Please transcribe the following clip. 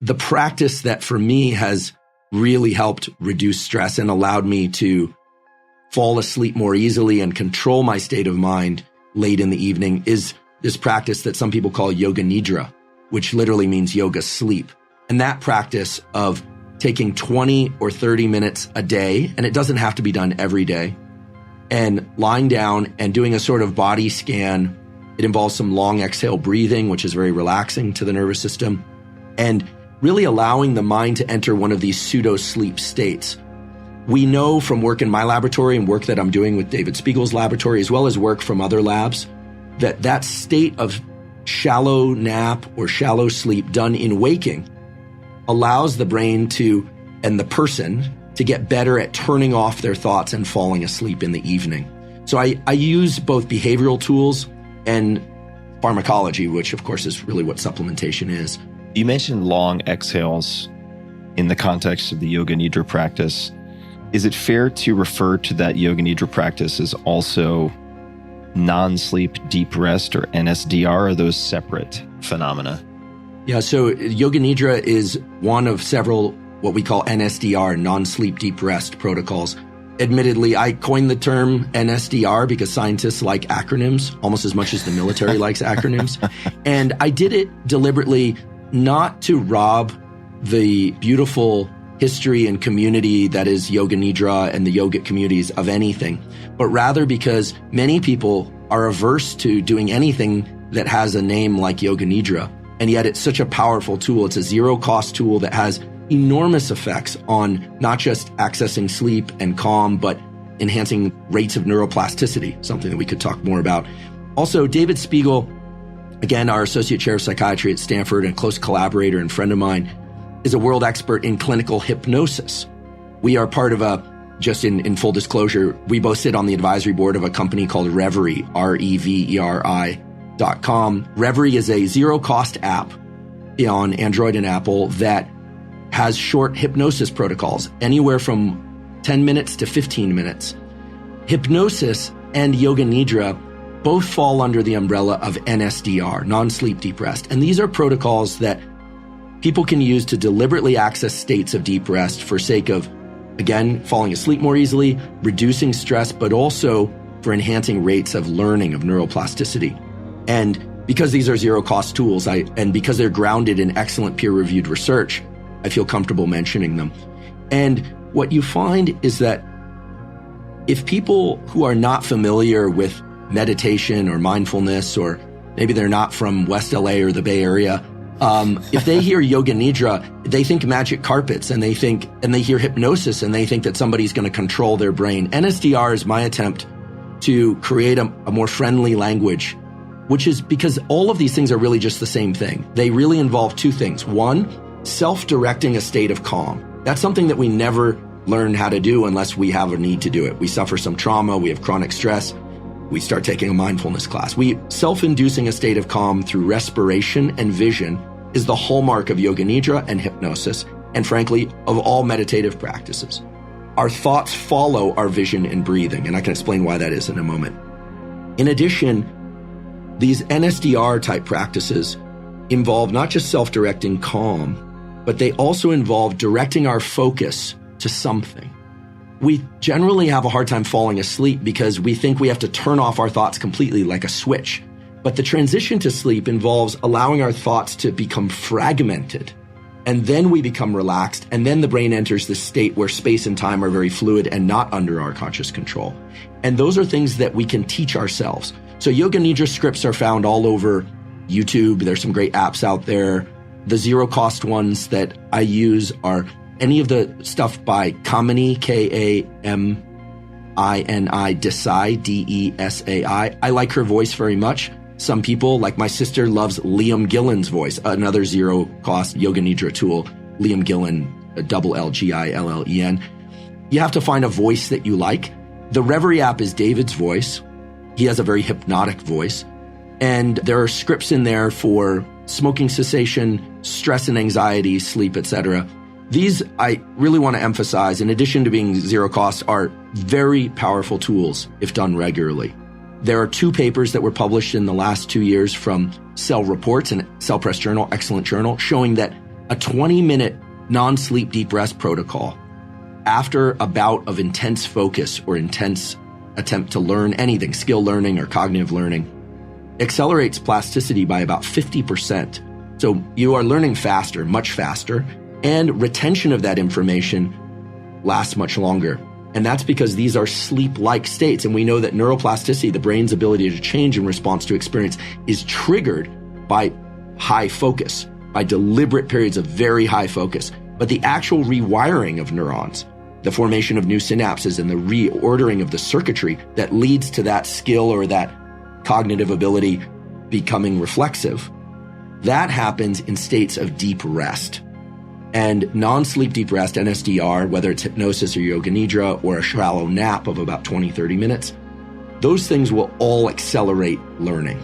the practice that for me has really helped reduce stress and allowed me to fall asleep more easily and control my state of mind late in the evening is this practice that some people call yoga nidra, which literally means yoga sleep. And that practice of taking 20 or 30 minutes a day, and it doesn't have to be done every day, and lying down and doing a sort of body scan. It involves some long exhale breathing, which is very relaxing to the nervous system, and really allowing the mind to enter one of these pseudo-sleep states. We know from work in my laboratory and work that I'm doing with David Spiegel's laboratory, as well as work from other labs, that that state of shallow nap or shallow sleep done in waking allows the brain to, and the person, to get better at turning off their thoughts and falling asleep in the evening. So I use both behavioral tools and pharmacology, which of course is really what supplementation is. You mentioned long exhales in the context of the yoga nidra practice. Is it fair to refer to that yoga nidra practice as also non-sleep deep rest, or NSDR? Or are those separate phenomena? Yeah, so yoga nidra is one of several what we call NSDR, non-sleep deep rest protocols. Admittedly, I coined the term NSDR because scientists like acronyms almost as much as the military likes acronyms. And I did it deliberately not to rob the beautiful history and community that is yoga nidra and the yogic communities of anything, but rather because many people are averse to doing anything that has a name like yoga nidra. And yet it's such a powerful tool. It's a zero-cost tool that has enormous effects on not just accessing sleep and calm, but enhancing rates of neuroplasticity, something that we could talk more about. Also, David Spiegel, again, our associate chair of psychiatry at Stanford and close collaborator and friend of mine, is a world expert in clinical hypnosis. We are part of just in full disclosure, we both sit on the advisory board of a company called Reverie, REVERI.com. Reverie is a zero-cost app on Android and Apple that has short hypnosis protocols, anywhere from 10 minutes to 15 minutes. Hypnosis and yoga nidra both fall under the umbrella of NSDR, non-sleep deep rest. And these are protocols that people can use to deliberately access states of deep rest for sake of, again, falling asleep more easily, reducing stress, but also for enhancing rates of learning, of neuroplasticity. And because these are zero-cost tools, and because they're grounded in excellent peer-reviewed research, I feel comfortable mentioning them. And what you find is that if people who are not familiar with meditation or mindfulness, or maybe they're not from West LA or the Bay Area, if they hear yoga nidra, they think magic carpets, and they hear hypnosis, and they think that somebody's going to control their brain. NSDR is my attempt to create a more friendly language, which is because all of these things are really just the same thing. They really involve two things. One, self-directing a state of calm. That's something that we never learn how to do unless we have a need to do it. We suffer some trauma, we have chronic stress, we start taking a mindfulness class. Self-inducing a state of calm through respiration and vision is the hallmark of yoga nidra and hypnosis, and frankly, of all meditative practices. Our thoughts follow our vision and breathing, and I can explain why that is in a moment. In addition, these NSDR type practices involve not just self-directing calm, but they also involve directing our focus to something. We generally have a hard time falling asleep because we think we have to turn off our thoughts completely like a switch. But the transition to sleep involves allowing our thoughts to become fragmented, and then we become relaxed, and then the brain enters this state where space and time are very fluid and not under our conscious control. And those are things that we can teach ourselves. So yoga nidra scripts are found all over YouTube. There's some great apps out there. The zero-cost ones that I use are any of the stuff by Kamini, Kamini Desai, Desai. I like her voice very much. Some people, like my sister, loves Liam Gillen's voice, another zero-cost yoga nidra tool. Liam Gillen, LLGILLEN. You have to find a voice that you like. The Reverie app is David's voice. He has a very hypnotic voice. And there are scripts in there for smoking cessation, stress and anxiety, sleep, etc. These, I really want to emphasize, in addition to being zero cost, are very powerful tools if done regularly. There are 2 papers that were published in the last 2 years from Cell Reports and Cell Press Journal, excellent journal, showing that A 20-minute non-sleep deep rest protocol after a bout of intense focus or intense attempt to learn anything, skill learning or cognitive learning, accelerates plasticity by about 50%. So you are learning faster, much faster, and retention of that information lasts much longer. And that's because these are sleep-like states. And we know that neuroplasticity, the brain's ability to change in response to experience, is triggered by high focus, by deliberate periods of very high focus. But the actual rewiring of neurons, the formation of new synapses and the reordering of the circuitry that leads to that skill or that cognitive ability becoming reflexive, that happens in states of deep rest. And non-sleep deep rest, NSDR, whether it's hypnosis or yoga nidra or a shallow nap of about 20, 30 minutes, those things will all accelerate learning.